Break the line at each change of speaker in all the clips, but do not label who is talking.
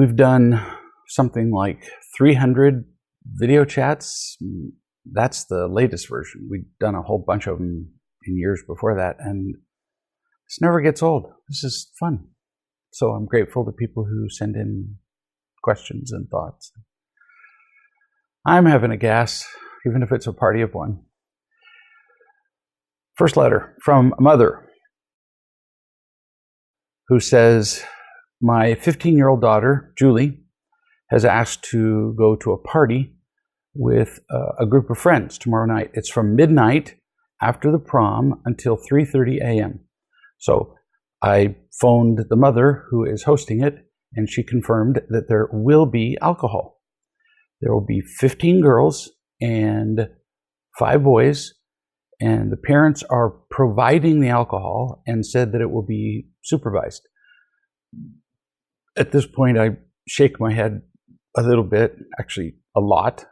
We've done something like 300 video chats. That's the latest version. We've done a whole bunch of them in years before that, and this never gets old. This is fun. So I'm grateful to people who send in questions and thoughts. I'm having a gas, even if it's a party of one. First letter from a mother who says, my 15-year-old daughter, Julie, has asked to go to a party with a group of friends tomorrow night. It's from midnight after the prom until 3:30 a.m. So I phoned the mother who is hosting it, and she confirmed that there will be alcohol. There will be 15 girls and 5 boys, and the parents are providing the alcohol and said that it will be supervised. At this point, I shake my head a little bit, actually a lot.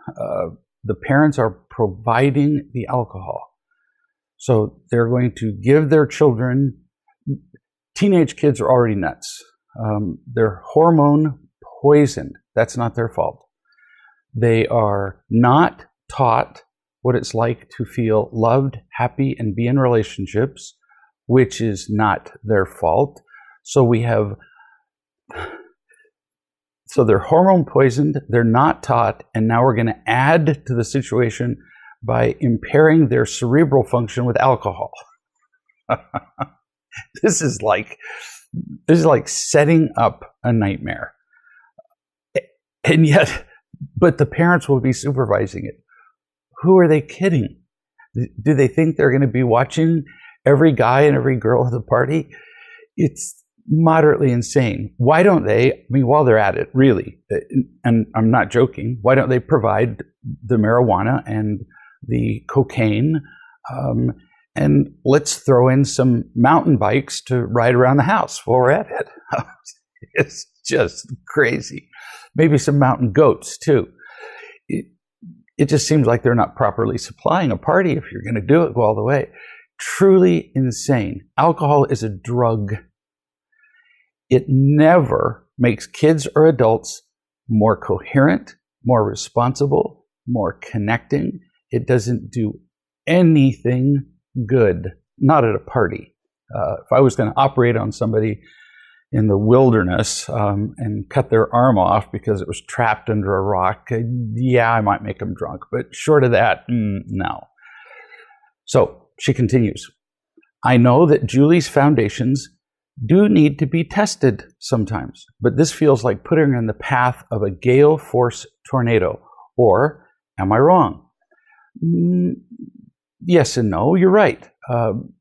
The parents are providing the alcohol. So they're going to give their children, teenage kids are already nuts. They're hormone poisoned. That's not their fault. They are not taught what it's like to feel loved, happy, and be in relationships, which is not their fault. So they're hormone poisoned, they're not taught, and now we're going to add to the situation by impairing their cerebral function with alcohol. This is like setting up a nightmare. And yet, but the parents will be supervising it. Who are they kidding? Do they think they're going to be watching every guy and every girl at the party? It's moderately insane. Why don't they, I mean, while they're at it, really, and I'm not joking, why don't they provide the marijuana and the cocaine, and let's throw in some mountain bikes to ride around the house while we're at it. It's just crazy. Maybe some mountain goats too. It just seems like they're not properly supplying a party. If you're going to do it, go all the way. Truly insane. Alcohol is a drug. It never makes kids or adults more coherent, more responsible, more connecting. It doesn't do anything good, not at a party. If I was going to operate on somebody in the wilderness and cut their arm off because it was trapped under a rock, yeah, I might make them drunk. But short of that, no. So she continues, I know that Julie's foundations do need to be tested sometimes, but this feels like putting her in the path of a gale force tornado. Or am I wrong? Yes and no, you're right.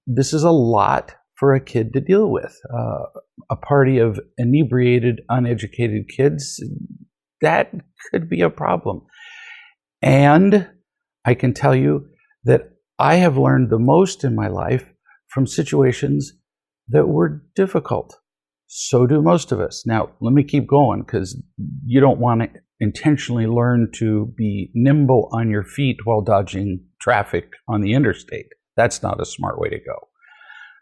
This is a lot for a kid to deal with. A party of inebriated, uneducated kids, that could be a problem. And I can tell you that I have learned the most in my life from situations that were difficult. So do most of us. Now, let me keep going, because you don't want to intentionally learn to be nimble on your feet while dodging traffic on the interstate. That's not a smart way to go.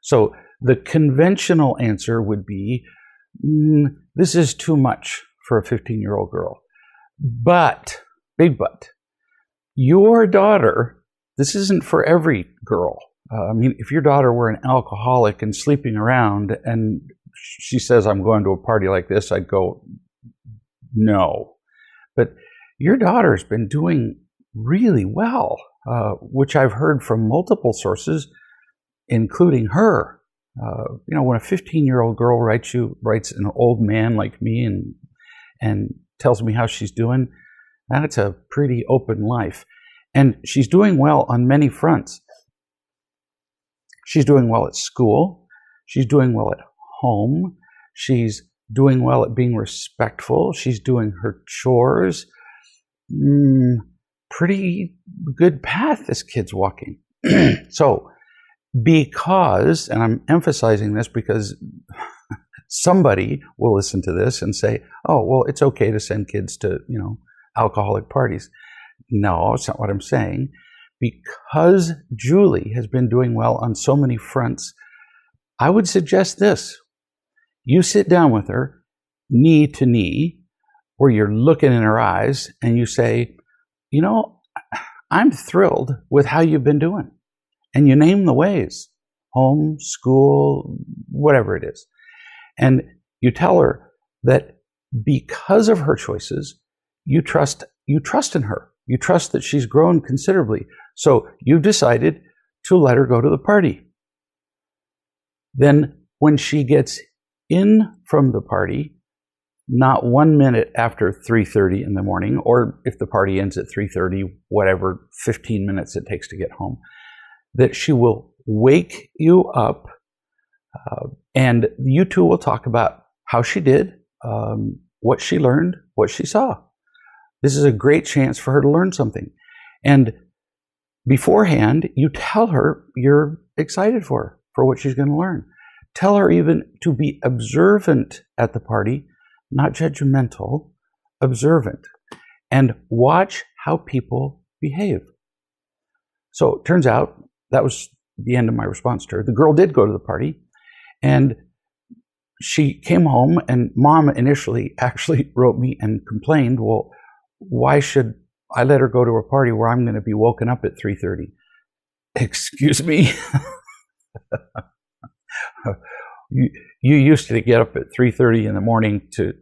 So the conventional answer would be, this is too much for a 15-year-old girl. But, big but, your daughter, this isn't for every girl. I mean, if your daughter were an alcoholic and sleeping around and she says, I'm going to a party like this, I'd go, no. But your daughter's been doing really well, which I've heard from multiple sources, including her. When a 15-year-old girl writes an old man like me and tells me how she's doing, that's a pretty open life. And she's doing well on many fronts. She's doing well at school. She's doing well at home. She's doing well at being respectful. She's doing her chores. Pretty good path this kid's walking. So, because, and I'm emphasizing this because somebody will listen to this and say, oh, well, it's okay to send kids to, alcoholic parties. No, it's not what I'm saying. Because Julie has been doing well on so many fronts, I would suggest this. You sit down with her, knee to knee, where you're looking in her eyes and you say, you know, I'm thrilled with how you've been doing. And you name the ways: home, school, whatever it is. And you tell her that because of her choices, you trust in her. You trust that she's grown considerably. So you've decided to let her go to the party. Then when she gets in from the party, not 1 minute after 3:30 in the morning, or if the party ends at 3:30, whatever, 15 minutes it takes to get home, that she will wake you up, and you two will talk about how she did, what she learned, what she saw. This is a great chance for her to learn something. And beforehand, you tell her you're excited for what she's going to learn. Tell her even to be observant at the party, not judgmental, observant, and watch how people behave. So it turns out that was the end of my response to her. The girl did go to the party, and she came home, and Mom initially actually wrote me and complained, well, why should I let her go to a party where I'm going to be woken up at 3:30? Excuse me? You used to get up at 3:30 in the morning to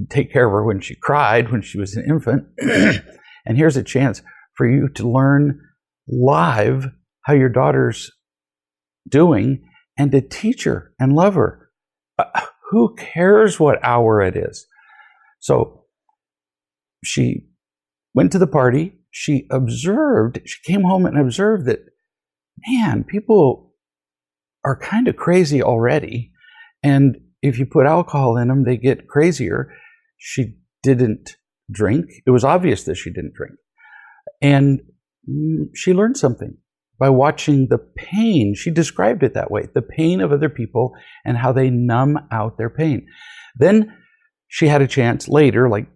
take care of her when she cried, when she was an infant. And here's a chance for you to learn live how your daughter's doing and to teach her and love her. Who cares what hour it is? So she went to the party. She observed, she came home and observed that, man, people are kind of crazy already. And if you put alcohol in them, they get crazier. She didn't drink. It was obvious that she didn't drink. And she learned something by watching the pain. She described it that way, the pain of other people and how they numb out their pain. Then she had a chance later, like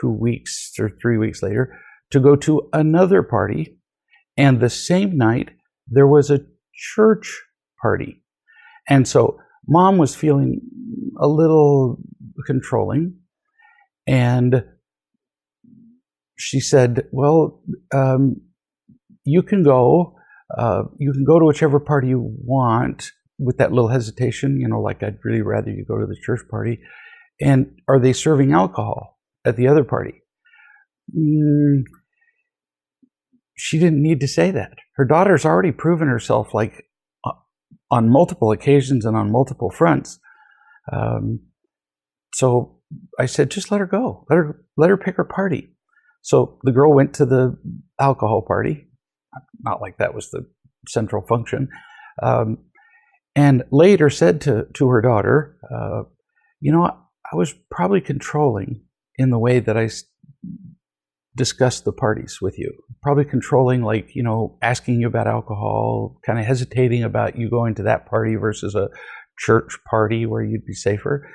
2 weeks or 3 weeks later, to go to another party. And the same night, there was a church party. And so Mom was feeling a little controlling. And she said, well, you can go to whichever party you want, with that little hesitation, like I'd really rather you go to the church party. And are they serving alcohol at the other party? She didn't need to say that. Her daughter's already proven herself, like, on multiple occasions and on multiple fronts. So I said, just let her go. Let her pick her party. So the girl went to the alcohol party. Not like that was the central function. And later said to her daughter, I was probably controlling in the way that I discussed the parties with you. Probably controlling, like, asking you about alcohol, kind of hesitating about you going to that party versus a church party where you'd be safer.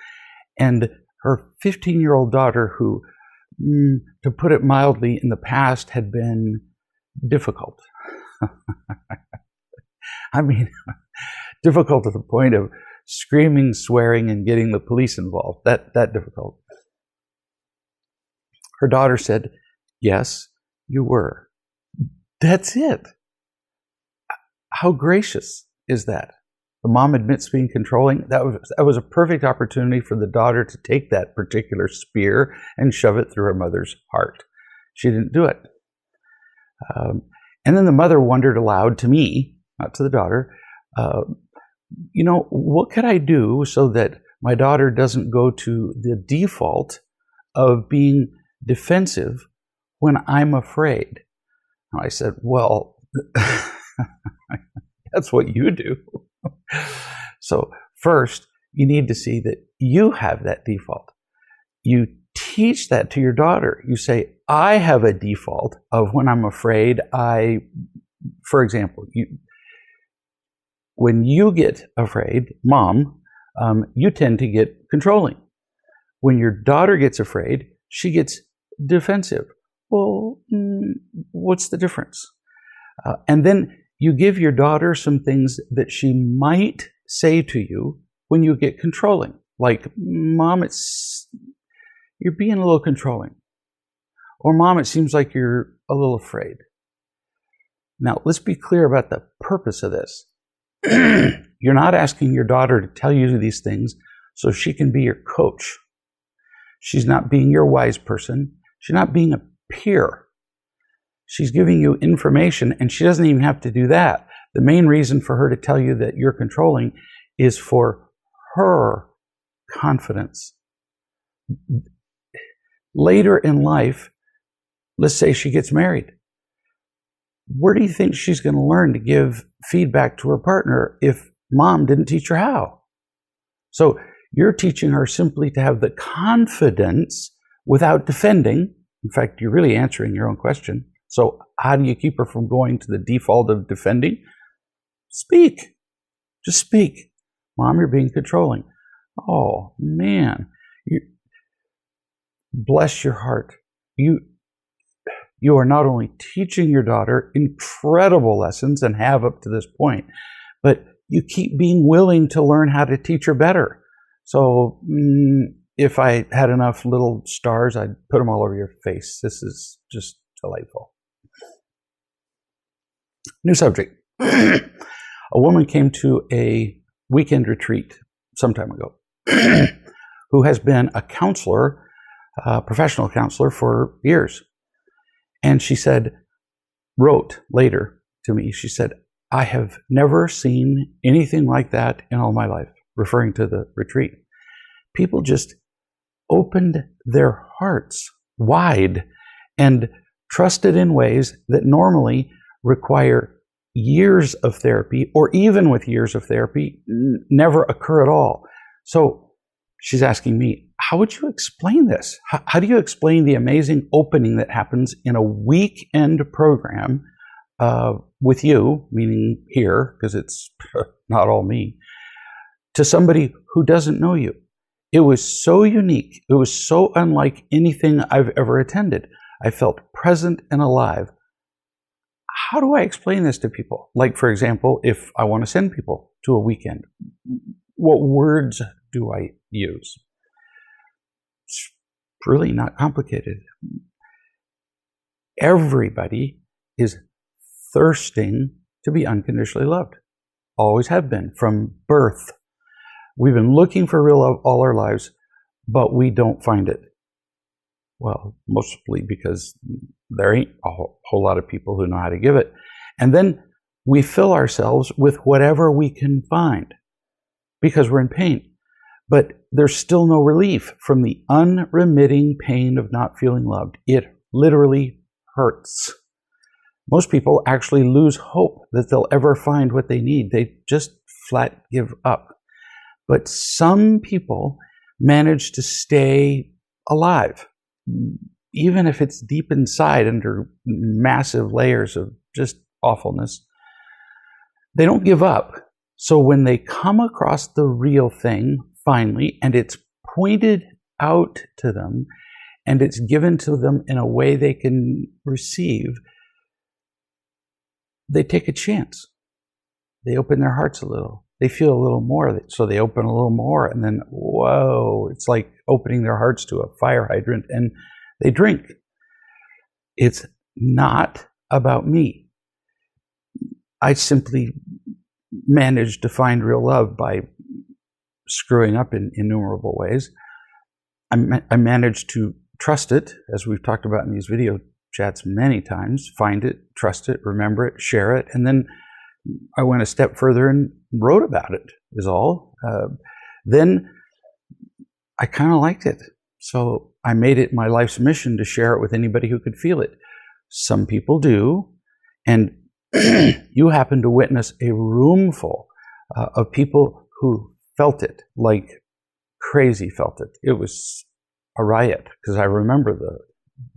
And her 15-year-old daughter, who, to put it mildly, in the past had been difficult. I mean, difficult to the point of screaming, swearing, and getting the police involved. That difficult. Her daughter said, yes, you were. That's it. How gracious is that? The mom admits being controlling. That was a perfect opportunity for the daughter to take that particular spear and shove it through her mother's heart. She didn't do it. And then the mother wondered aloud to me, not to the daughter, what could I do so that my daughter doesn't go to the default of being defensive when I'm afraid? I said, well, that's what you do. So first, you need to see that you have that default. You teach that to your daughter. You say, I have a default of when I'm afraid, for example, when you get afraid, Mom, you tend to get controlling. When your daughter gets afraid, she gets defensive. Well, what's the difference? And then you give your daughter some things that she might say to you when you get controlling. Like, Mom, it's, you're being a little controlling. Or Mom, it seems like you're a little afraid. Now, let's be clear about the purpose of this. You're not asking your daughter to tell you these things so she can be your coach. She's not being your wise person. She's not being a peer. She's giving you information, and she doesn't even have to do that. The main reason for her to tell you that you're controlling is for her confidence. Later in life, let's say she gets married. Where do you think she's going to learn to give feedback to her partner if Mom didn't teach her how? So you're teaching her simply to have the confidence without defending. In fact, you're really answering your own question. So how do you keep her from going to the default of defending? Speak. Just speak. Mom, you're being controlling. Oh, man. Bless your heart. You are not only teaching your daughter incredible lessons, and have up to this point, but you keep being willing to learn how to teach her better. So if I had enough little stars, I'd put them all over your face. This is just delightful. New subject. A woman came to a weekend retreat some time ago who has been a counselor, a professional counselor for years. And she wrote later to me, she said, I have never seen anything like that in all my life, referring to the retreat. People just opened their hearts wide and trusted in ways that normally require years of therapy, or even with years of therapy, never occur at all. So she's asking me, how would you explain this? How do you explain the amazing opening that happens in a weekend program with you, meaning here, because it's not all me, to somebody who doesn't know you? It was so unique. It was so unlike anything I've ever attended. I felt present and alive. How do I explain this to people? Like, for example, if I want to send people to a weekend, what words do I use? It's really not complicated. Everybody is thirsting to be unconditionally loved. Always have been, from birth. We've been looking for real love all our lives, but we don't find it. Well, mostly because there ain't a whole lot of people who know how to give it. And then we fill ourselves with whatever we can find because we're in pain. But there's still no relief from the unremitting pain of not feeling loved. It literally hurts. Most people actually lose hope that they'll ever find what they need. They just flat give up. But some people manage to stay alive, even if it's deep inside under massive layers of just awfulness. They don't give up. So when they come across the real thing, finally, and it's pointed out to them, and it's given to them in a way they can receive, they take a chance. They open their hearts a little. They feel a little more, so they open a little more, and then, whoa, it's like opening their hearts to a fire hydrant, and they drink. It's not about me. I simply managed to find real love by screwing up in innumerable ways. I managed to trust it, as we've talked about in these video chats many times. Find it, trust it, remember it, share it, and then I went a step further and wrote about it, is all. Then I kind of liked it. So I made it my life's mission to share it with anybody who could feel it. Some people do. And you happen to witness a room full of people who felt it, like crazy felt it. It was a riot, because I remember the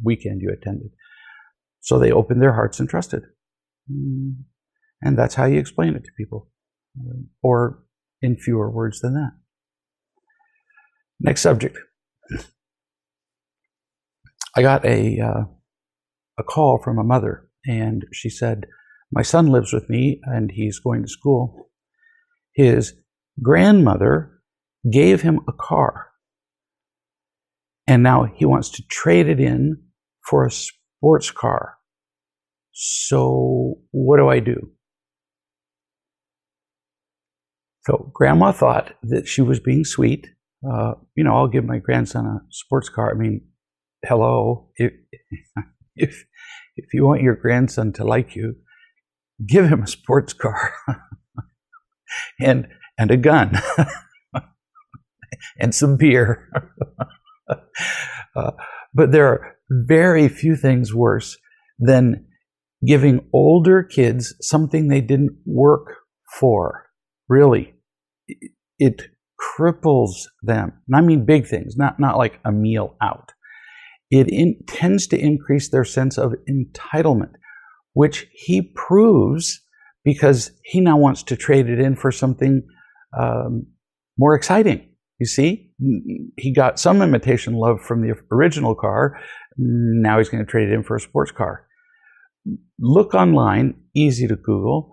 weekend you attended. So they opened their hearts and trusted. And that's how you explain it to people, or in fewer words than that. Next subject. I got a call from a mother, and she said, my son lives with me, and he's going to school. His grandmother gave him a car. And now he wants to trade it in for a sports car. So what do I do? So Grandma thought that she was being sweet. I'll give my grandson a sports car. I mean, hello, if you want your grandson to like you, give him a sports car and a gun and some beer. But there are very few things worse than giving older kids something they didn't work for. Really, it cripples them. And I mean big things, not like a meal out. It tends to increase their sense of entitlement, which he proves because he now wants to trade it in for something more exciting. You see, he got some imitation love from the original car. Now he's going to trade it in for a sports car. Look online, easy to Google,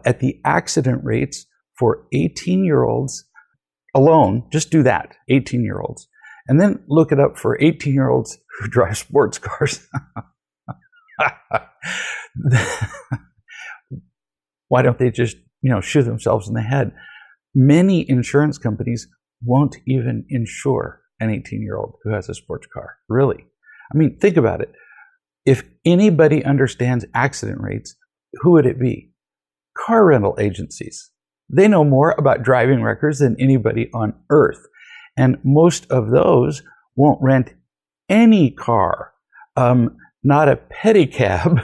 at the accident rates for 18-year-olds alone. Just do that, 18-year-olds. And then look it up for 18-year-olds who drive sports cars. Why don't they just, shoot themselves in the head? Many insurance companies won't even insure an 18-year-old who has a sports car. Really. I mean, think about it. If anybody understands accident rates, who would it be? Car rental agencies. They know more about driving records than anybody on earth. And most of those won't rent any car, not a pedicab,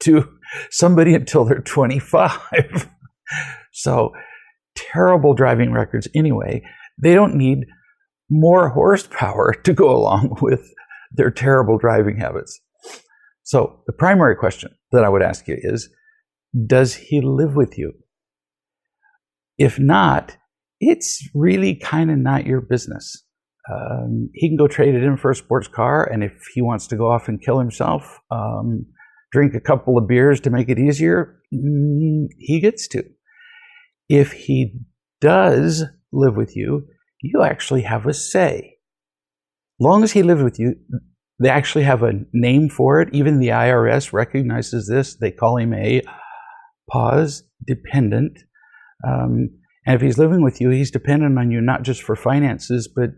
to somebody until they're 25. So terrible driving records anyway. They don't need more horsepower to go along with their terrible driving habits. So the primary question that I would ask you is, does he live with you? If not, it's really kind of not your business. He can go trade it in for a sports car, and if he wants to go off and kill himself, drink a couple of beers to make it easier, he gets to. If he does live with you, you actually have a say. Long as he lives with you, they actually have a name for it. Even the IRS recognizes this. They call him a pause dependent. And if he's living with you, he's dependent on you not just for finances, but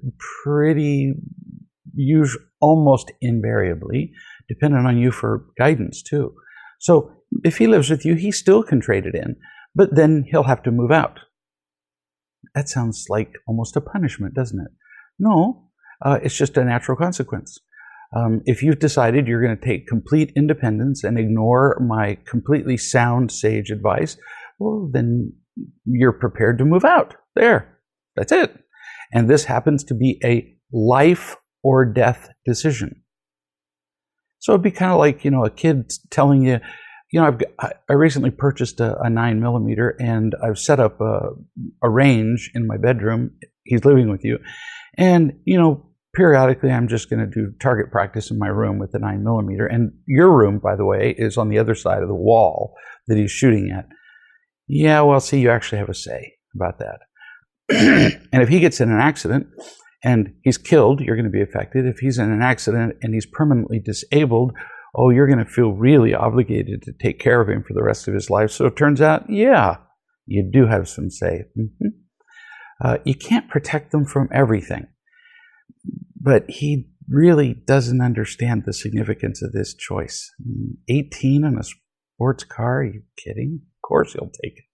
almost invariably dependent on you for guidance too. So if he lives with you, he still can trade it in, but then he'll have to move out. That sounds like almost a punishment, doesn't it? No, it's just a natural consequence. If you've decided you're going to take complete independence and ignore my completely sound sage advice, well, then you're prepared to move out. There, that's it. And this happens to be a life or death decision. So it'd be kind of like, a kid telling you, I recently purchased a 9mm and I've set up a range in my bedroom. He's living with you. And, periodically I'm just going to do target practice in my room with the 9mm. And your room, by the way, is on the other side of the wall that he's shooting at. Yeah, well, see, you actually have a say about that. And if he gets in an accident and he's killed, you're going to be affected. If he's in an accident and he's permanently disabled, oh, you're going to feel really obligated to take care of him for the rest of his life. So it turns out, yeah, you do have some say. You can't protect them from everything. But he really doesn't understand the significance of this choice. 18 in a sports car? Are you kidding? Of course he'll take it.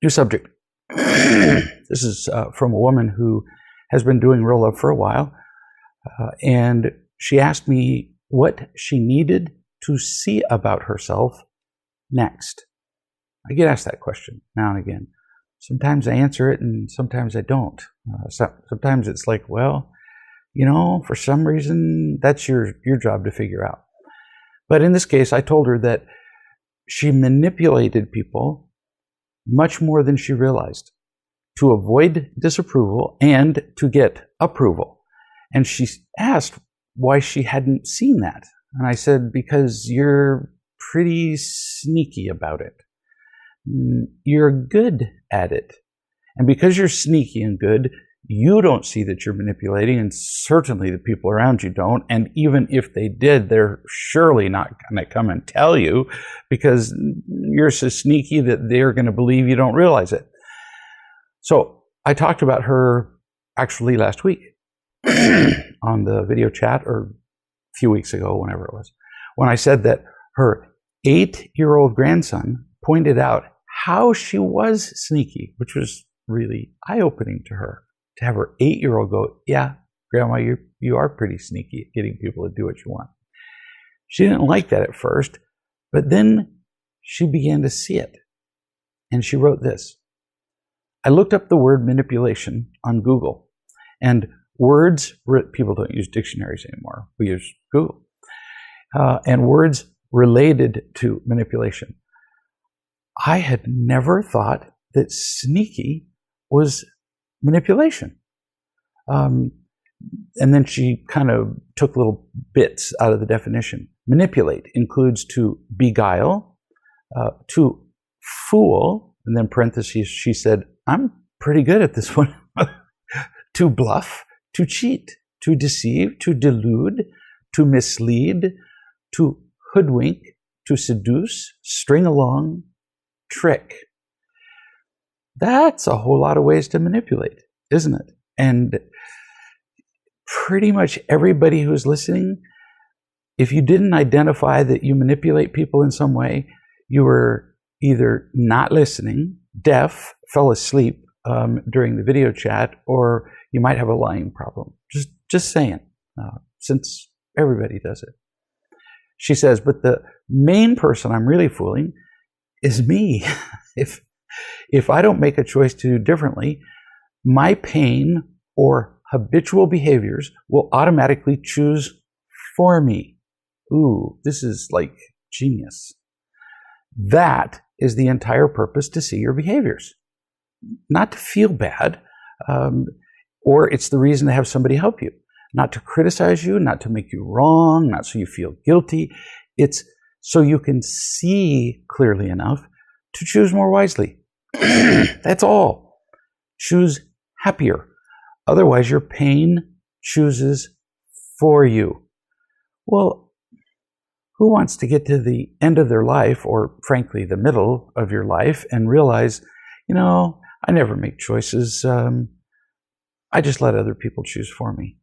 New subject. This is from a woman who has been doing Real Love for a while. And she asked me what she needed to see about herself next. I get asked that question now and again. Sometimes I answer it and sometimes I don't. Sometimes it's like, well, for some reason, that's your job to figure out. But in this case, I told her that she manipulated people much more than she realized to avoid disapproval and to get approval. And she asked why she hadn't seen that. And I said, because you're pretty sneaky about it. You're good at it. And because you're sneaky and good, You don't see that you're manipulating, and certainly the people around you don't. And even if they did, they're surely not going to come and tell you, because you're so sneaky that they're going to believe you don't realize it. So I talked about her actually last week on the video chat, or a few weeks ago, whenever it was, when I said that her 8-year-old grandson pointed out how she was sneaky, which was really eye-opening to her. To have her 8-year-old go, yeah, Grandma, you are pretty sneaky at getting people to do what you want. She didn't like that at first, but then she began to see it. And she wrote this. I looked up the word manipulation on Google, and words, people don't use dictionaries anymore. We use Google. And words related to manipulation. I had never thought that sneaky was manipulation. And then she kind of took little bits out of the definition. Manipulate includes to beguile, to fool, and then parentheses, she said, I'm pretty good at this one. To bluff, to cheat, to deceive, to delude, to mislead, to hoodwink, to seduce, string along, trick. That's a whole lot of ways to manipulate, isn't it? And pretty much everybody who's listening, if you didn't identify that you manipulate people in some way, you were either not listening, deaf, fell asleep during the video chat, or you might have a lying problem. Just saying, since everybody does it. She says, but the main person I'm really fooling is me. If I don't make a choice to do differently, my pain or habitual behaviors will automatically choose for me. Ooh, this is like genius. That is the entire purpose, to see your behaviors. Not to feel bad, or it's the reason to have somebody help you. Not to criticize you, not to make you wrong, not so you feel guilty. It's so you can see clearly enough to choose more wisely. That's all. Choose happier. Otherwise, your pain chooses for you. Well, who wants to get to the end of their life, or frankly, the middle of your life, and realize, I never make choices. I just let other people choose for me.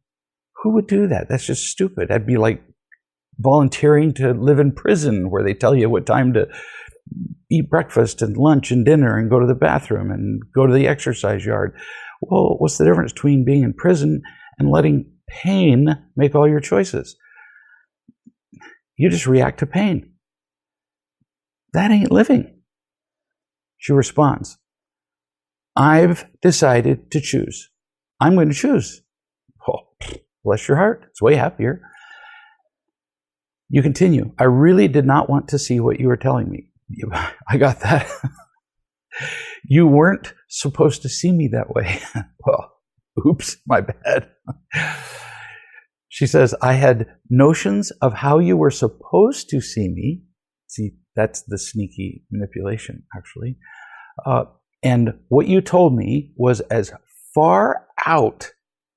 Who would do that? That's just stupid. That'd be like volunteering to live in prison, where they tell you what time to eat breakfast and lunch and dinner and go to the bathroom and go to the exercise yard. Well, what's the difference between being in prison and letting pain make all your choices? You just react to pain. That ain't living. She responds, I've decided to choose. I'm going to choose. Oh, bless your heart. It's way happier. You continue. I really did not want to see what you were telling me. I got that. You weren't supposed to see me that way. Well, oops, my bad. She says, I had notions of how you were supposed to see me. See, that's the sneaky manipulation, actually. And what you told me was as far out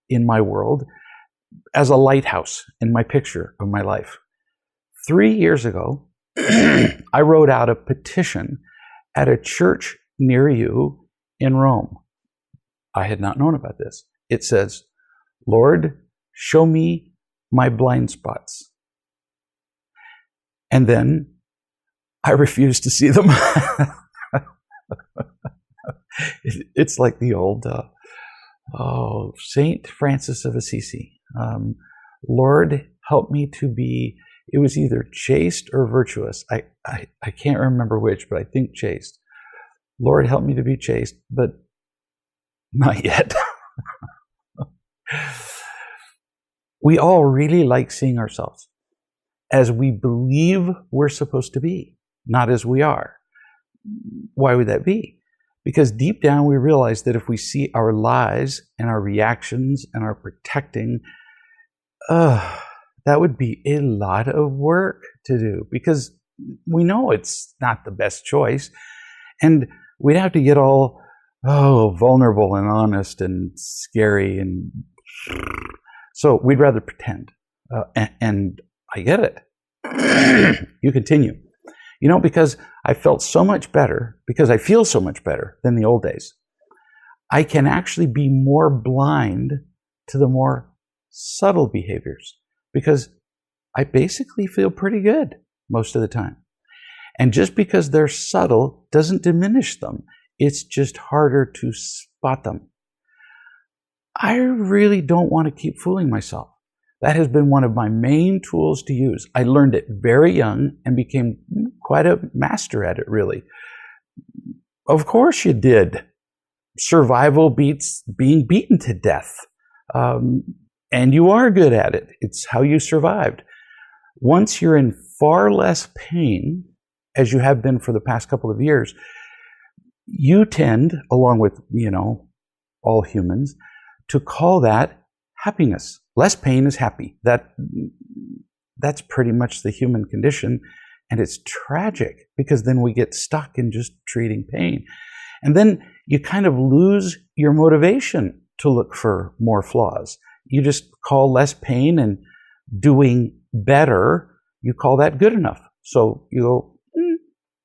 in my world as a lighthouse in my picture of my life. 3 years ago, I wrote out a petition at a church near you in Rome. I had not known about this. It says, Lord, show me my blind spots. And then I refused to see them. It's like the old Saint Francis of Assisi. Lord, help me to be, it was either chaste or virtuous. I can't remember which, but I think chaste. Lord, help me to be chaste, but not yet. We all really like seeing ourselves as we believe we're supposed to be, not as we are. Why would that be? Because deep down we realize that if we see our lies and our reactions and our protecting, that would be a lot of work to do, because we know it's not the best choice. And we'd have to get all vulnerable and honest and scary. And so we'd rather pretend. And I get it. You continue. Because I felt so much better, because I feel so much better than the old days, I can actually be more blind to the more subtle behaviors because I basically feel pretty good most of the time. And just because they're subtle doesn't diminish them. It's just harder to spot them. I really don't want to keep fooling myself. That has been one of my main tools to use. I learned it very young and became quite a master at it, really. Of course you did. Survival beats being beaten to death. And you are good at it. It's how you survived. Once you're in far less pain, as you have been for the past couple of years, you tend, along with, all humans, to call that happiness. Less pain is happy. That's pretty much the human condition. And it's tragic because then we get stuck in just treating pain. And then you kind of lose your motivation to look for more flaws. You just call less pain and doing better, you call that good enough. So you go,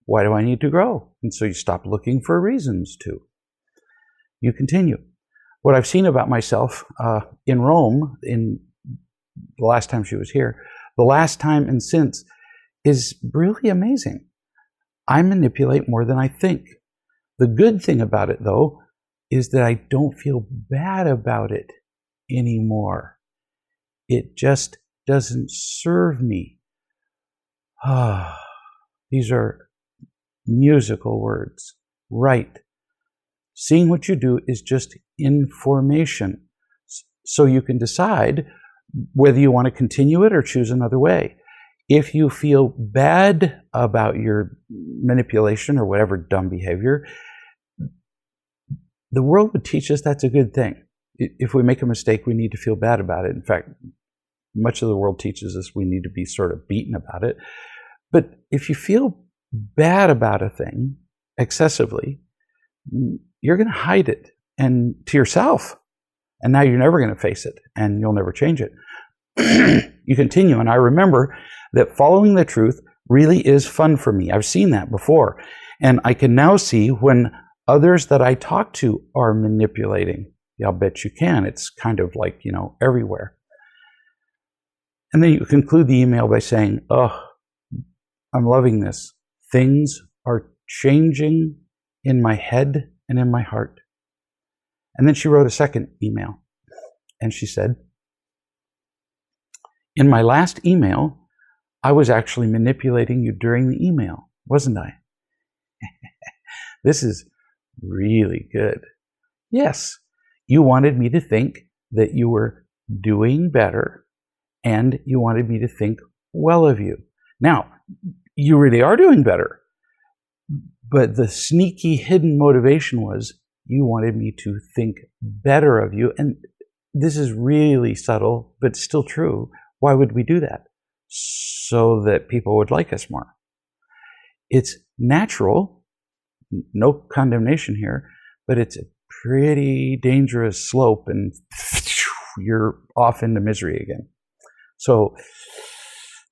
why do I need to grow? And so you stop looking for reasons to. You continue. What I've seen about myself in Rome, in the last time she was here, the last time and since, is really amazing. I manipulate more than I think. The good thing about it, though, is that I don't feel bad about it anymore. It just doesn't serve me. These are musical words. Right. Seeing what you do is just information. So you can decide whether you want to continue it or choose another way. If you feel bad about your manipulation or whatever dumb behavior, the world would teach us that's a good thing. If we make a mistake, we need to feel bad about it. In fact, much of the world teaches us we need to be sort of beaten about it. But if you feel bad about a thing excessively, you're going to hide it and to yourself. And now you're never going to face it and you'll never change it. You continue. And I remember that following the truth really is fun for me. I've seen that before. And I can now see when others that I talk to are manipulating. Yeah, I'll bet you can. It's kind of like, everywhere. And then you conclude the email by saying, I'm loving this. Things are changing in my head and in my heart. And then she wrote a second email. And she said, in my last email, I was actually manipulating you during the email, wasn't I? This is really good. Yes, you wanted me to think that you were doing better, and you wanted me to think well of you. Now, you really are doing better, but the sneaky hidden motivation was you wanted me to think better of you. And this is really subtle, but still true. Why would we do that? So that people would like us more. It's natural, no condemnation here, but it's a pretty dangerous slope and you're off into misery again. So,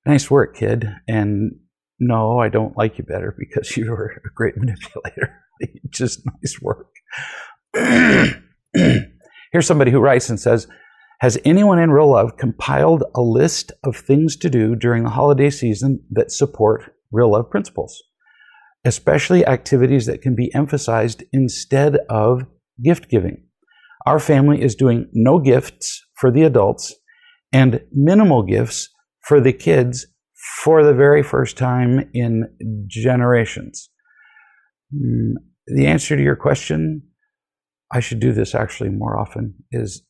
nice work, kid. And no, I don't like you better because you were a great manipulator. Just nice work. Here's somebody who writes and says, has anyone in real love compiled a list of things to do during the holiday season that support real love principles, especially activities that can be emphasized instead of gift giving? Our family is doing no gifts for the adults and minimal gifts for the kids for the very first time in generations. The answer to your question, I should do this actually more often, is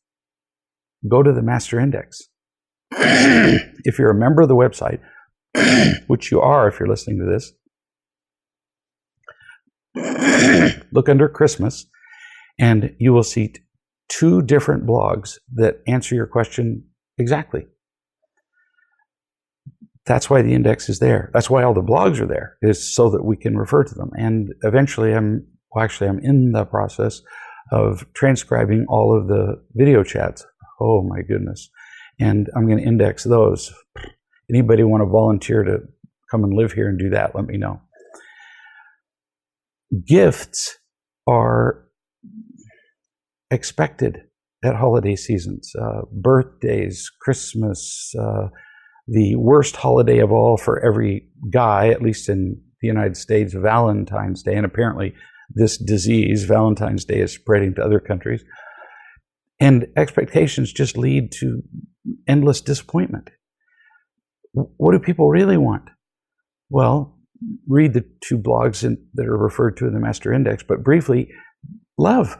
go to the Master Index. If you're a member of the website, which you are if you're listening to this, look under Christmas, and you will see 2 different blogs that answer your question exactly. That's why the index is there. That's why all the blogs are there, is so that we can refer to them. And eventually I'm Well, actually, I'm in the process of transcribing all of the video chats. Oh my goodness. And I'm going to index those. Anybody want to volunteer to come and live here and do that, let me know. Gifts are expected at holiday seasons. Birthdays, Christmas, the worst holiday of all for every guy, at least in the United States, Valentine's Day. And apparently this disease, Valentine's Day, is spreading to other countries. And expectations just lead to endless disappointment. What do people really want? Well, read the 2 blogs that are referred to in the Master Index, but briefly, love.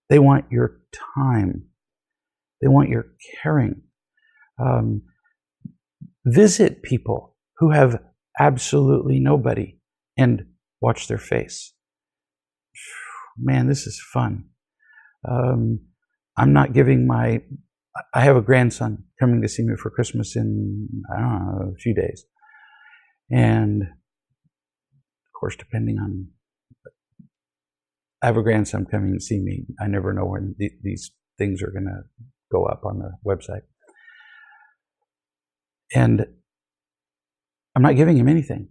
They want your time. They want your caring. Visit people who have absolutely nobody and watch their face. Man, this is fun. I'm not giving I have a grandson coming to see me for Christmas in, I don't know, a few days. And of course, I have a grandson coming to see me. I never know when these things are going to go up on the website. And I'm not giving him anything,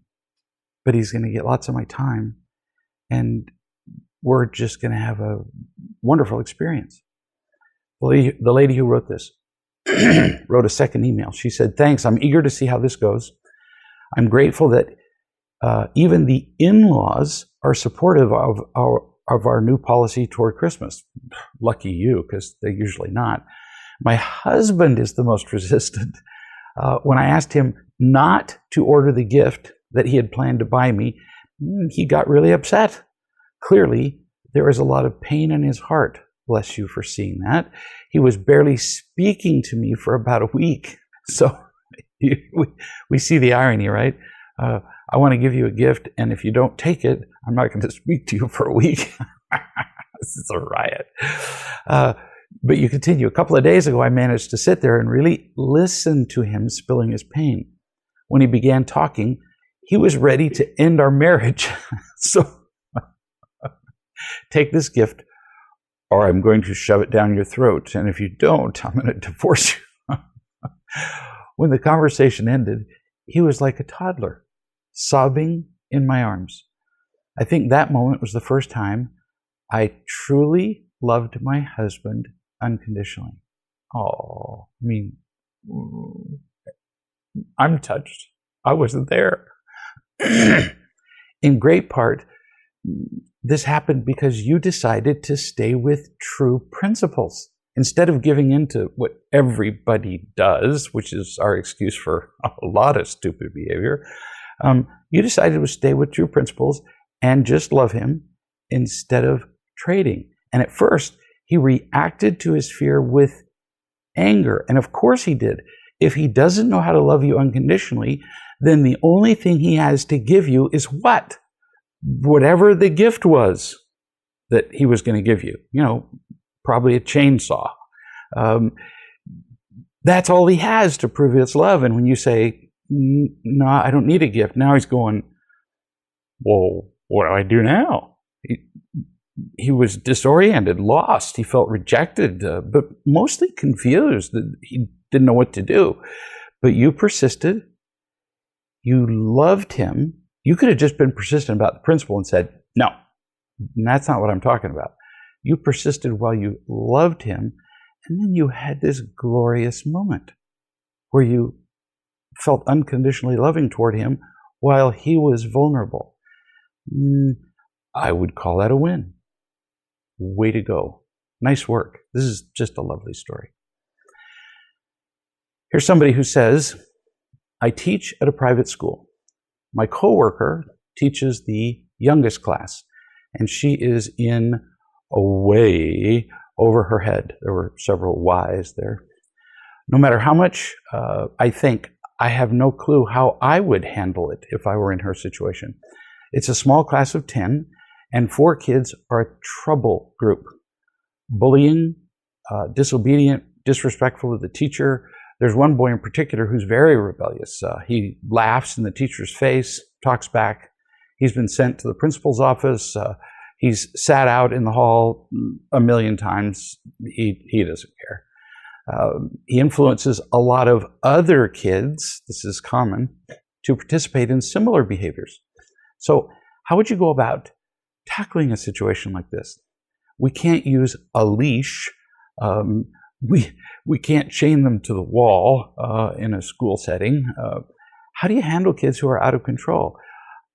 but he's going to get lots of my time, and we're just going to have a wonderful experience. The lady who wrote this wrote a second email. She said, "Thanks, I'm eager to see how this goes. I'm grateful that even the in-laws are supportive of our new policy toward Christmas." Lucky you, because they're usually not. My husband is the most resistant. When I asked him not to order the gift that he had planned to buy me, he got really upset. Clearly, there is a lot of pain in his heart. Bless you for seeing that. He was barely speaking to me for about a week. So we see the irony, right? I want to give you a gift, and if you don't take it, I'm not going to speak to you for a week. This is a riot. But you continue. A couple of days ago, I managed to sit there and really listen to him spilling his pain. When he began talking, he was ready to end our marriage. So take this gift, or I'm going to shove it down your throat. And if you don't, I'm going to divorce you. When the conversation ended, he was like a toddler, sobbing in my arms. I think that moment was the first time I truly loved my husband unconditionally. Oh, I mean, I'm touched. I wasn't there. In great part, this happened because you decided to stay with true principles. Instead of giving in to what everybody does, which is our excuse for a lot of stupid behavior, you decided to stay with true principles and just love him instead of trading. And at first, he reacted to his fear with anger. And of course he did. If he doesn't know how to love you unconditionally, then the only thing he has to give you is what? Whatever the gift was that he was going to give you. You know, probably a chainsaw. That's all he has to prove his love. And when you say, no, I don't need a gift, now he's going, well, what do I do now? He was disoriented, lost. He felt rejected, but mostly confused. He didn't know what to do. But you persisted. You loved him. You could have just been persistent about the principle and said, no, that's not what I'm talking about. You persisted while you loved him, and then you had this glorious moment where you felt unconditionally loving toward him while he was vulnerable. I would call that a win. Way to go. Nice work. This is just a lovely story. Here's somebody who says, I teach at a private school. My coworker teaches the youngest class, and she is in a way over her head. There were several Y's there. No matter how much I think, I have no clue how I would handle it if I were in her situation. It's a small class of 10, and 4 kids are a trouble group. Bullying, disobedient, disrespectful to the teacher. There's one boy in particular who's very rebellious. He laughs in the teacher's face, talks back. He's been sent to the principal's office. He's sat out in the hall a million times. He doesn't care. He influences a lot of other kids, this is common, to participate in similar behaviors. So how would you go about tackling a situation like this? We can't use a leash. We can't chain them to the wall in a school setting. How do you handle kids who are out of control?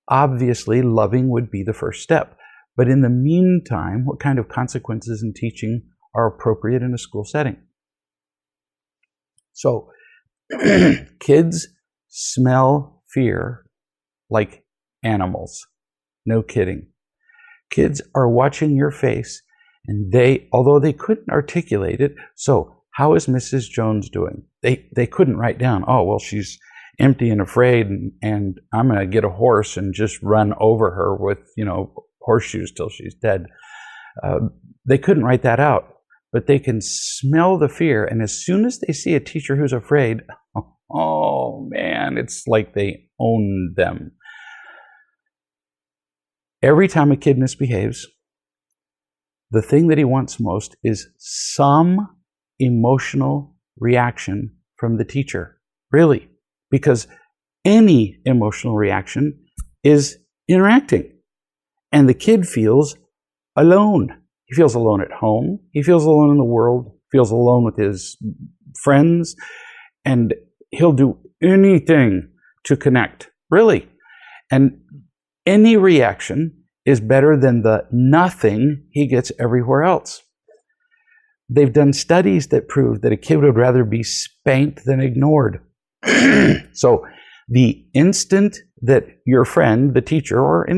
Obviously, loving would be the first step. But in the meantime, what kind of consequences in teaching are appropriate in a school setting? So, kids smell fear like animals. No kidding. Kids are watching your face, and although they couldn't articulate it, so how is Mrs. Jones doing? They couldn't write down, oh, well, she's empty and afraid, and I'm going to get a horse and just run over her with, horseshoes till she's dead. They couldn't write that out, but they can smell the fear. And as soon as they see a teacher who's afraid, oh man, it's like they own them. Every time a kid misbehaves, the thing that he wants most is some emotional reaction from the teacher. Really. Because any emotional reaction is interacting. And the kid feels alone. He feels alone at home. He feels alone in the world. Feels alone with his friends. And he'll do anything to connect. Really. And any reaction is better than the nothing he gets everywhere else. They've done studies that prove that a kid would rather be spanked than ignored. So the instant that your friend, the teacher, or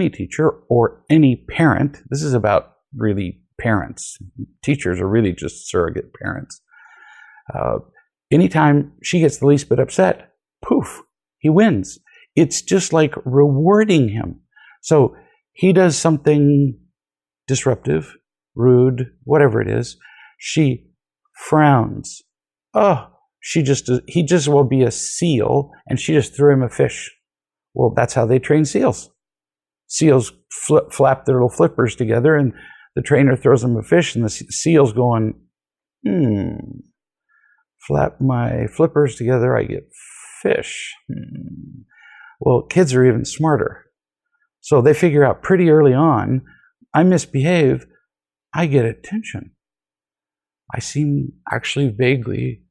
any parent, this is about really parents. Teachers are really just surrogate parents. Anytime she gets the least bit upset, poof, he wins. It's just like rewarding him. So he does something disruptive, rude, whatever it is. She frowns. Oh, he just will be a seal, and she just threw him a fish. Well, that's how they train seals. Seals flap their little flippers together, and the trainer throws them a fish, and the seal's going, flap my flippers together, I get fish. Well, kids are even smarter. So they figure out pretty early on, I misbehave, I get attention. I seem actually vaguely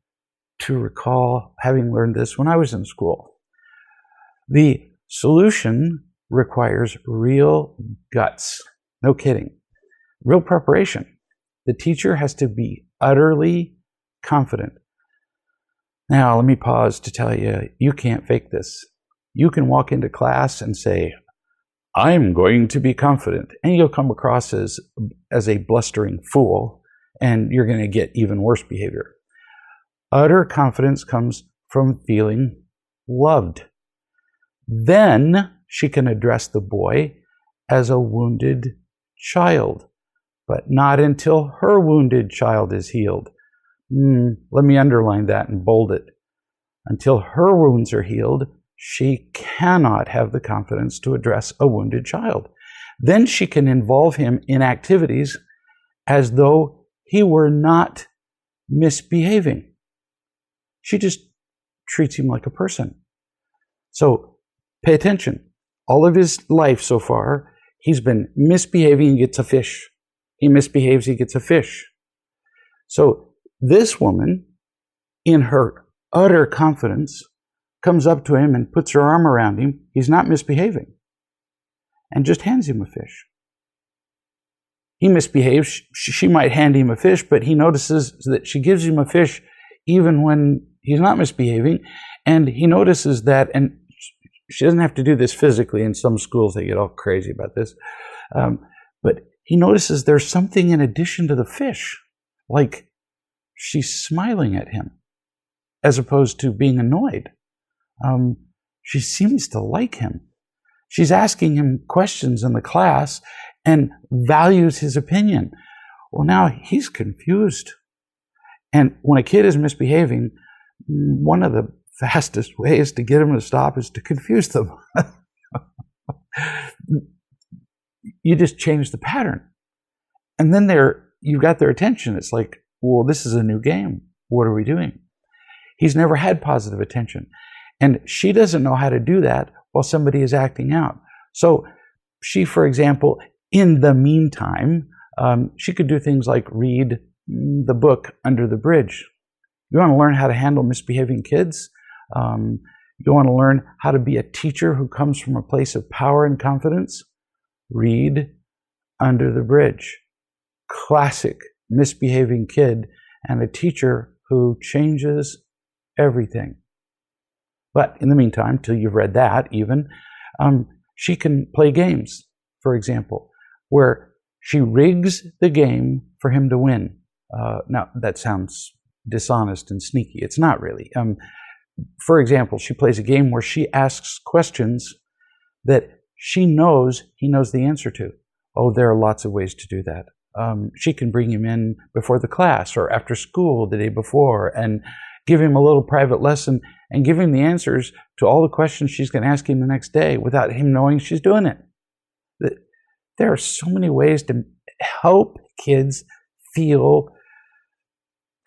to recall having learned this when I was in school. The solution requires real guts. No kidding. Real preparation. The teacher has to be utterly confident. Now, let me pause to tell you, you can't fake this. You can walk into class and say, I'm going to be confident. And you'll come across as a blustering fool, and you're going to get even worse behavior. Utter confidence comes from feeling loved. Then she can address the boy as a wounded child, but not until her wounded child is healed. Let me underline that and bold it. Until her wounds are healed, she cannot have the confidence to address a wounded child. Then she can involve him in activities as though he were not misbehaving. She just treats him like a person. So pay attention. All of his life so far, he's been misbehaving and gets a fish. He misbehaves, he gets a fish. So this woman, in her utter confidence, comes up to him and puts her arm around him. He's not misbehaving. And just hands him a fish. He misbehaves. She might hand him a fish, but he notices that she gives him a fish even when he's not misbehaving. And he notices that, and she doesn't have to do this physically. In some schools, they get all crazy about this. But he notices there's something in addition to the fish. Like she's smiling at him as opposed to being annoyed. She seems to like him. She's asking him questions in the class and values his opinion. Well, now he's confused. And when a kid is misbehaving, one of the fastest ways to get him to stop is to confuse them. you just change the pattern. And then you've got their attention. It's like, well, this is a new game. What are we doing? He's never had positive attention. And she doesn't know how to do that while somebody is acting out. So she, for example, in the meantime, she could do things like read the book Under the Bridge. You want to learn how to handle misbehaving kids? You want to learn how to be a teacher who comes from a place of power and confidence? Read Under the Bridge. Classic misbehaving kid and a teacher who changes everything. But in the meantime, till you've read that even, she can play games, for example, where she rigs the game for him to win. Now, that sounds dishonest and sneaky. It's not really. For example, she plays a game where she asks questions that she knows he knows the answer to. Oh, there are lots of ways to do that. She can bring him in before the class or after school the day before and give him a little private lesson and give him the answers to all the questions she's going to ask him the next day without him knowing she's doing it. There are so many ways to help kids feel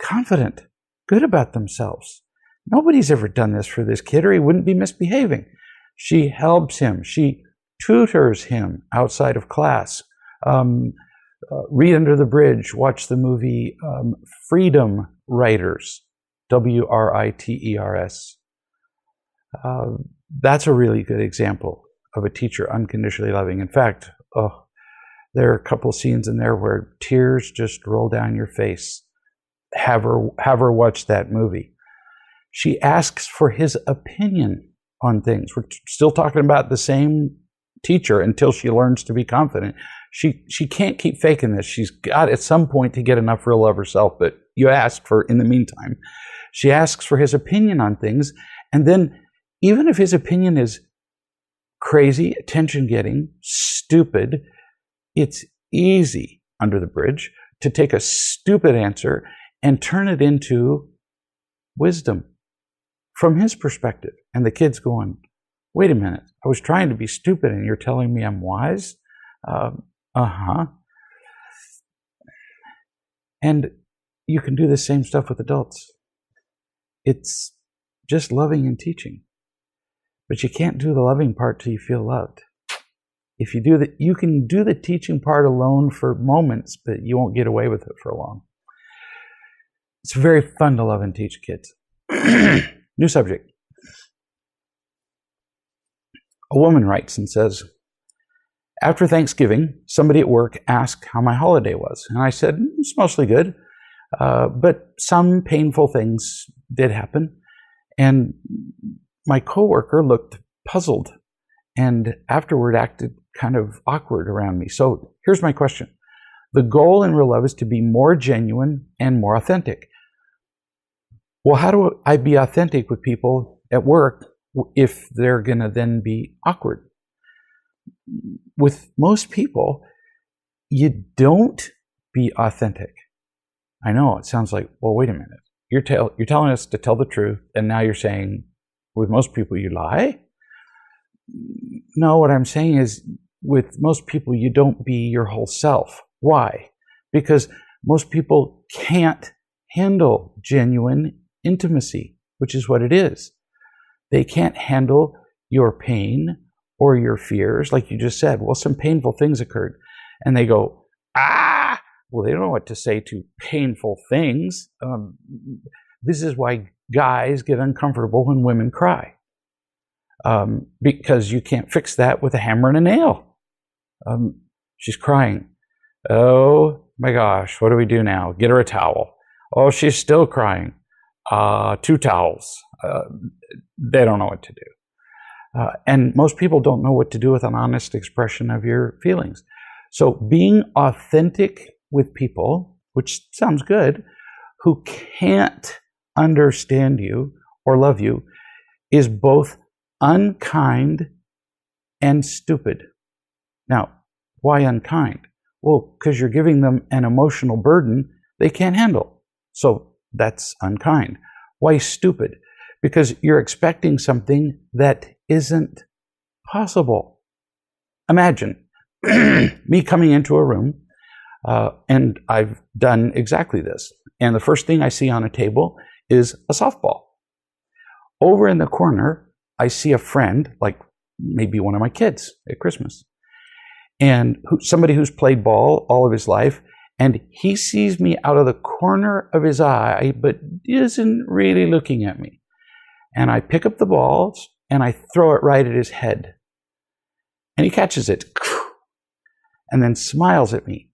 confident, good about themselves. Nobody's ever done this for this kid or he wouldn't be misbehaving. She helps him. She tutors him outside of class. Read Under the Bridge. Watch the movie Freedom Writers, Writers. That's a really good example of a teacher unconditionally loving. In fact, there are a couple of scenes in there where tears just roll down your face. Have her watch that movie. She asks for his opinion on things. We're still talking about the same teacher until she learns to be confident. She can't keep faking this. She's got at some point to get enough real of herself, but you asked for in the meantime. She asks for his opinion on things, and then even if his opinion is crazy, attention-getting, stupid, it's easy, Under the Bridge, to take a stupid answer and turn it into wisdom from his perspective. And the kid's going, wait a minute, I was trying to be stupid and you're telling me I'm wise? And you can do the same stuff with adults. It's just loving and teaching. But you can't do the loving part till you feel loved. If you do that, you can do the teaching part alone for moments, but you won't get away with it for long. It's very fun to love and teach kids. New subject. A woman writes and says, after Thanksgiving, somebody at work asked how my holiday was. And I said, it's mostly good. But some painful things did happen. And my coworker looked puzzled and afterward acted kind of awkward around me. So here's my question. The goal in real love is to be more genuine and more authentic. Well, how do I be authentic with people at work if they're going to then be awkward? With most people, you don't be authentic. I know, it sounds like, well, wait a minute. You're telling us to tell the truth, and now you're saying with most people you lie? No, what I'm saying is with most people you don't be your whole self. Why? Because most people can't handle genuine intimacy, which is what it is. They can't handle your pain or your fears, like you just said. Well, some painful things occurred. And they go, well, they don't know what to say to painful things. This is why guys get uncomfortable when women cry. Because you can't fix that with a hammer and a nail. She's crying. Oh my gosh, what do we do now? Get her a towel. Oh, she's still crying. 2 towels. They don't know what to do. And most people don't know what to do with an honest expression of your feelings. So being authentic with people, which sounds good, who can't understand you or love you, is both unkind and stupid. Now, why unkind? Well, because you're giving them an emotional burden they can't handle. So that's unkind. Why stupid? Because you're expecting something that isn't possible. Imagine me coming into a room, and I've done exactly this. And the first thing I see on a table is a softball. Over in the corner, I see a friend, like maybe one of my kids at Christmas, and somebody who's played ball all of his life, and he sees me out of the corner of his eye, but isn't really looking at me. And I pick up the balls, and I throw it right at his head. And he catches it, and then smiles at me.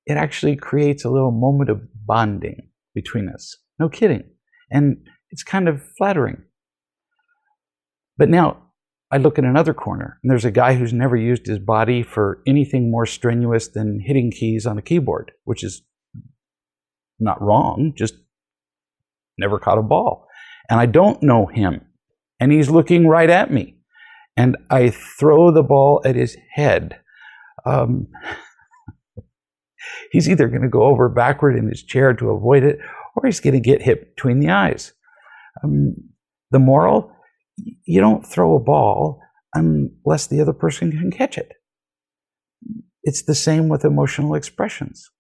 It actually creates a little moment of bonding between us. No kidding. And it's kind of flattering. But now I look in another corner, and there's a guy who's never used his body for anything more strenuous than hitting keys on a keyboard, which is not wrong, just never caught a ball. And I don't know him, and he's looking right at me. And I throw the ball at his head. He's either going to go over backward in his chair to avoid it, or he's going to get hit between the eyes. The moral: you don't throw a ball unless the other person can catch it. It's the same with emotional expressions.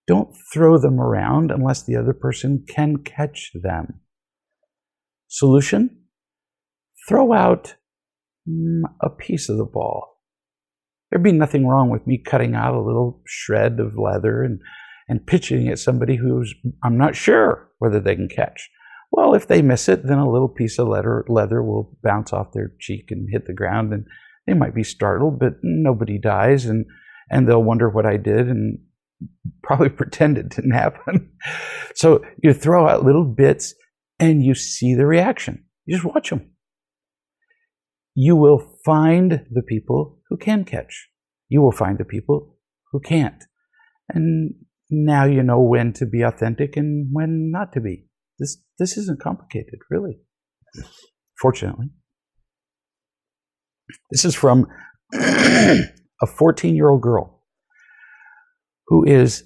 Don't throw them around unless the other person can catch them. Solution: throw out a piece of the ball. There'd be nothing wrong with me cutting out a little shred of leather and pitching it at somebody who's I'm not sure whether they can catch. Well, if they miss it, then a little piece of leather will bounce off their cheek and hit the ground, and they might be startled, but nobody dies, and they'll wonder what I did and probably pretend it didn't happen. So you throw out little bits and you see the reaction. You just watch them. You will find the people who can catch. You will find the people who can't. And now you know when to be authentic and when not to be. This isn't complicated, really. Fortunately. This is from a 14-year-old girl who is,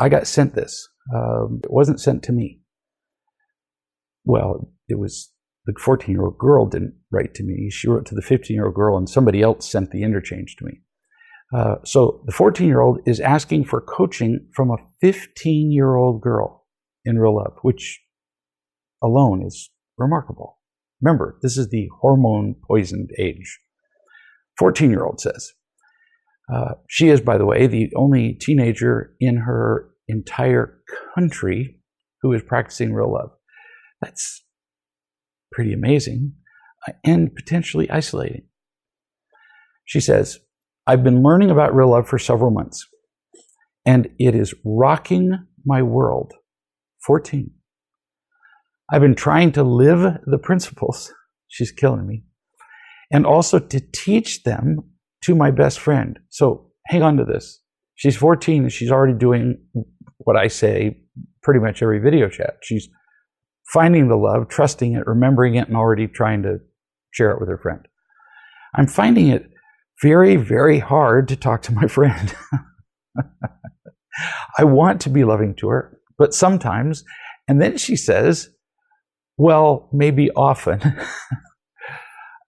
I got sent this. It wasn't sent to me. Well, it was the 14-year-old girl didn't write to me. She wrote to the 15-year-old girl, and somebody else sent the interchange to me. So the 14-year-old is asking for coaching from a 15-year-old girl in real love, which alone is remarkable. Remember, this is the hormone-poisoned age. 14-year-old says, she is, by the way, the only teenager in her entire country who is practicing real love. That's pretty amazing and potentially isolating. She says, I've been learning about real love for several months, and it is rocking my world. 14. I've been trying to live the principles, she's killing me, and also to teach them to my best friend. So hang on to this. She's 14 and she's already doing what I say pretty much every video chat. She's finding the love, trusting it, remembering it, and already trying to share it with her friend. I'm finding it very, very hard to talk to my friend. I want to be loving to her, but sometimes, and then she says, well, maybe often,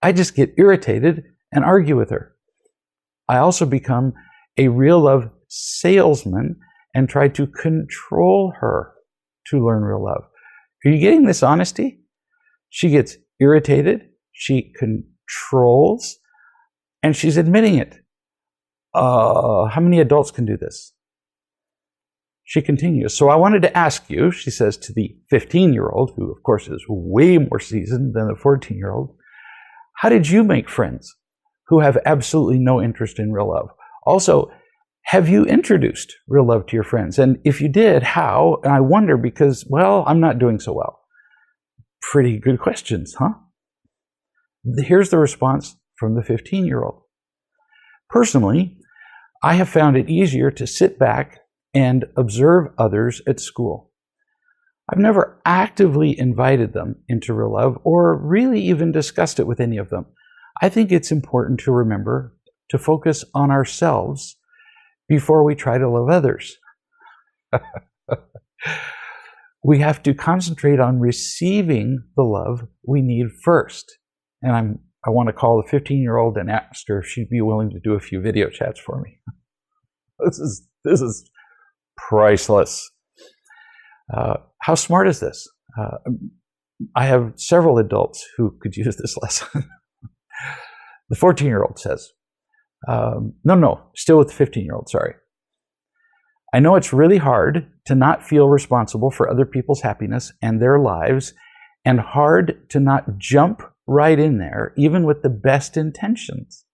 I just get irritated and argue with her. I also become a real love salesman and try to control her to learn real love. Are you getting this honesty? She gets irritated, she controls, and she's admitting it. How many adults can do this? She continues. So I wanted to ask you, she says to the 15-year-old, who of course is way more seasoned than the 14-year-old, how did you make friends who have absolutely no interest in real love? Also, have you introduced real love to your friends? And if you did, how? And I wonder because, well, I'm not doing so well. Pretty good questions, huh? Here's the response from the 15-year-old. Personally, I have found it easier to sit back and observe others at school. I've never actively invited them into real love or really even discussed it with any of them. I think it's important to remember to focus on ourselves before we try to love others. We have to concentrate on receiving the love we need first. And I want to call the 15-year-old and ask her if she'd be willing to do a few video chats for me. This is priceless. How smart is this? I have several adults who could use this lesson. The 14-year-old says, still with the 15-year-old, sorry. I know it's really hard to not feel responsible for other people's happiness and their lives, and hard to not jump right in there, even with the best intentions,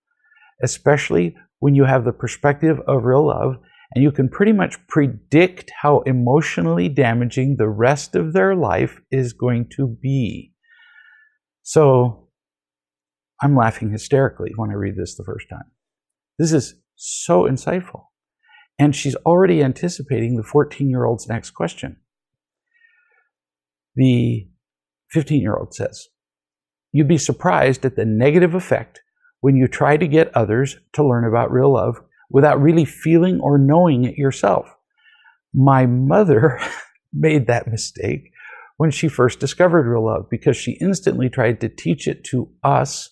especially when you have the perspective of real love and you can pretty much predict how emotionally damaging the rest of their life is going to be. So I'm laughing hysterically when I read this the first time. This is so insightful. And she's already anticipating the 14-year-old's next question. The 15-year-old says, you'd be surprised at the negative effect when you try to get others to learn about real love without really feeling or knowing it yourself. My mother made that mistake when she first discovered real love because she instantly tried to teach it to us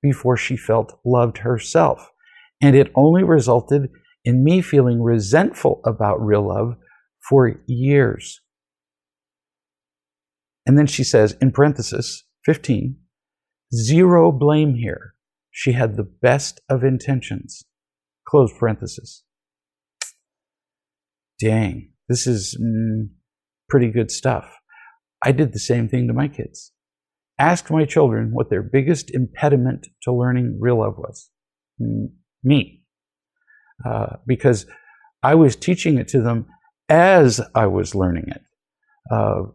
before she felt loved herself. And it only resulted in me feeling resentful about real love for years. And then she says, in parenthesis, 15, zero blame here. She had the best of intentions. Close parenthesis. Dang, this is pretty good stuff. I did the same thing to my kids. Asked my children what their biggest impediment to learning real love was. Me. Because I was teaching it to them as I was learning it.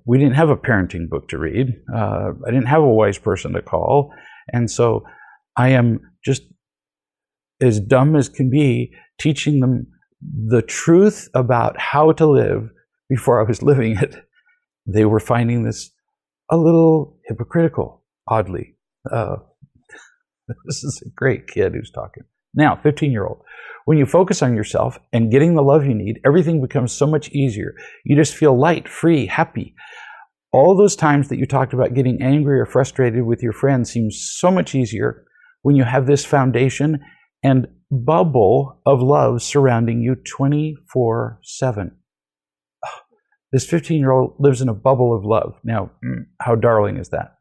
We didn't have a parenting book to read. I didn't have a wise person to call. And so I am just as dumb as can be, teaching them the truth about how to live before I was living it. They were finding this a little hypocritical, oddly. This is a great kid who's talking. Now, 15-year-old. When you focus on yourself and getting the love you need, everything becomes so much easier. You just feel light, free, happy. All those times that you talked about getting angry or frustrated with your friends seems so much easier when you have this foundation and bubble of love surrounding you 24/7. This 15-year-old lives in a bubble of love. Now, how darling is that?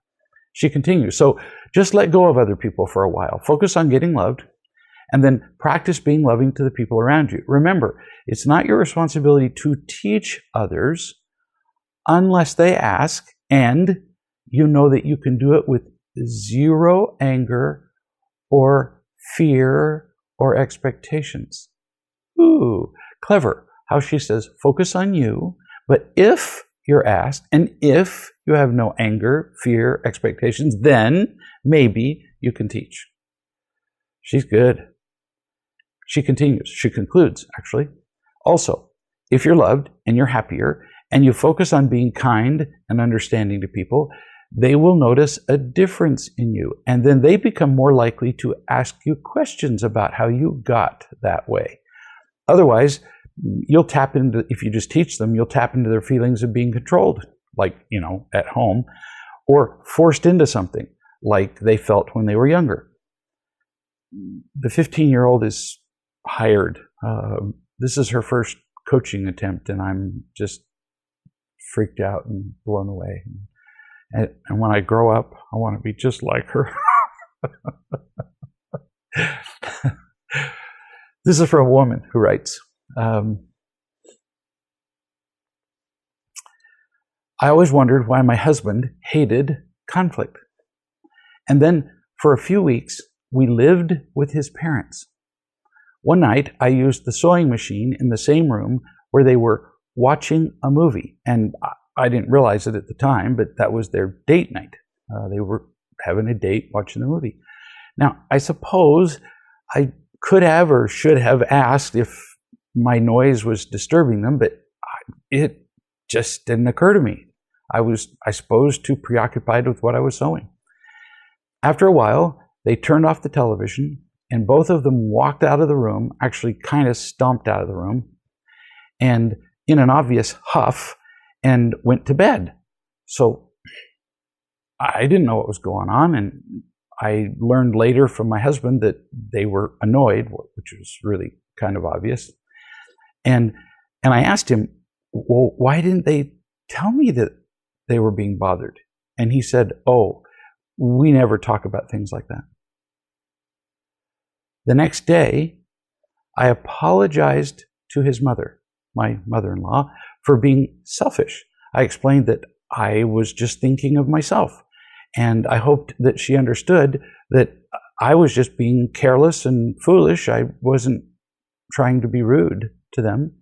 She continues, so just let go of other people for a while. Focus on getting loved, and then practice being loving to the people around you. Remember, it's not your responsibility to teach others unless they ask, and you know that you can do it with zero anger or fear or expectations. Ooh, clever. How she says, focus on you, but if you're asked, and if you have no anger, fear, expectations, then maybe you can teach. She's good. She continues, she concludes, actually. Also, if you're loved and you're happier and you focus on being kind and understanding to people, they will notice a difference in you. And then they become more likely to ask you questions about how you got that way. Otherwise, you'll tap into, if you just teach them, you'll tap into their feelings of being controlled, like, at home, or forced into something like they felt when they were younger. The 15-year-old is hired. This is her first coaching attempt, and I'm just freaked out and blown away. And when I grow up, I want to be just like her. This is from a woman who writes, I always wondered why my husband hated conflict. And then for a few weeks, we lived with his parents. One night, I used the sewing machine in the same room where they were watching a movie. And I didn't realize it at the time, but that was their date night. They were having a date watching the movie. Now, I suppose I could have or should have asked if my noise was disturbing them, but it just didn't occur to me. I was, I suppose, too preoccupied with what I was sewing. After a while, they turned off the television, and both of them walked out of the room, actually kind of stomped out of the room, and in an obvious huff, and went to bed. So I didn't know what was going on, and I learned later from my husband that they were annoyed, which was really kind of obvious. And I asked him, well, why didn't they tell me that they were being bothered? And he said, oh, we never talk about things like that. The next day, I apologized to his mother, my mother-in-law, for being selfish. I explained that I was just thinking of myself. And I hoped that she understood that I was just being careless and foolish. I wasn't trying to be rude to them.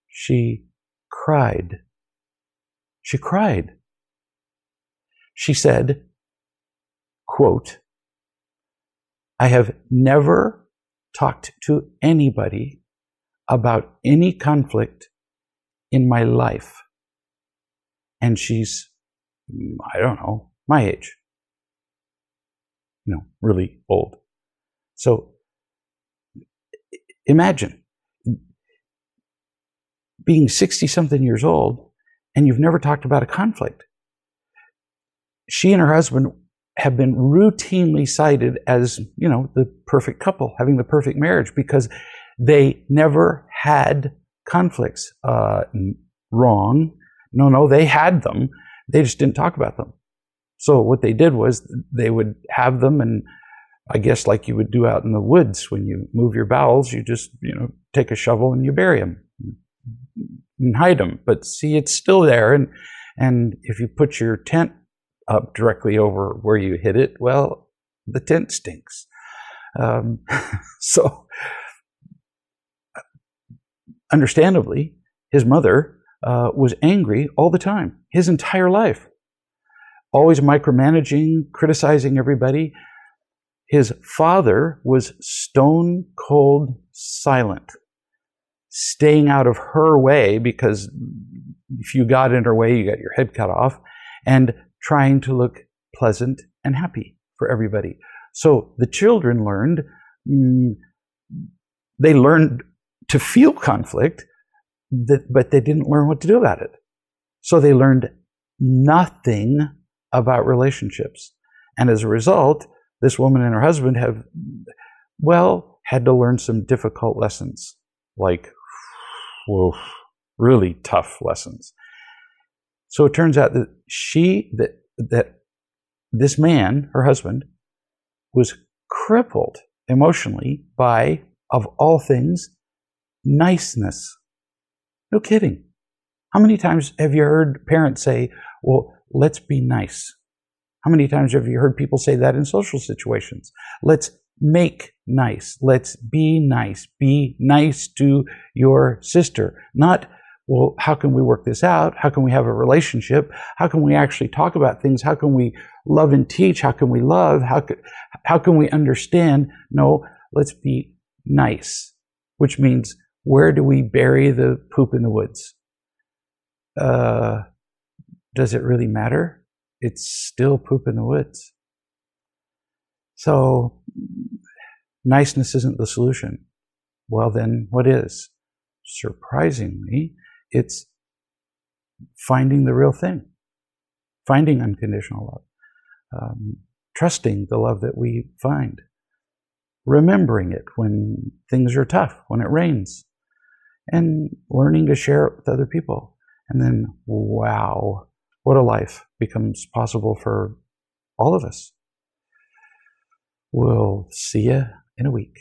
She cried. She cried. She said, quote, I have never talked to anybody about any conflict in my life. And she's, I don't know, my age. Really old. So imagine being 60-something years old and you've never talked about a conflict. She and her husband have been routinely cited as, the perfect couple, having the perfect marriage, because they never had conflicts. Wrong. No, they had them. They just didn't talk about them. So what they did was they would have them, and I guess like you would do out in the woods when you move your bowels, you just, take a shovel and you bury them and hide them. But see, it's still there. And if you put your tent up directly over where you hid it, well, the tent stinks. So understandably, his mother was angry all the time, his entire life. Always micromanaging, criticizing everybody. His father was stone cold silent, staying out of her way, because if you got in her way, you got your head cut off, and trying to look pleasant and happy for everybody. So the children learned, they learned to feel conflict, but they didn't learn what to do about it. So they learned nothing about relationships. And as a result, this woman and her husband have, had to learn some difficult lessons, like, really tough lessons. So it turns out that that this man, her husband, was crippled emotionally by, of all things, niceness. No kidding. How many times have you heard parents say, well, let's be nice? How many times have you heard people say that in social situations? Let's make nice. Let's be nice. Be nice to your sister. Not, well, how can we work this out? How can we have a relationship? How can we actually talk about things? How can we love and teach? How can we love? How can we understand? No, let's be nice, which means, where do we bury the poop in the woods? Does it really matter? It's still poop in the woods. So niceness isn't the solution. Well, then what is? Surprisingly, it's finding the real thing, finding unconditional love, trusting the love that we find, remembering it when things are tough, when it rains, and learning to share it with other people. And then, wow, what a life becomes possible for all of us. We'll see you in a week.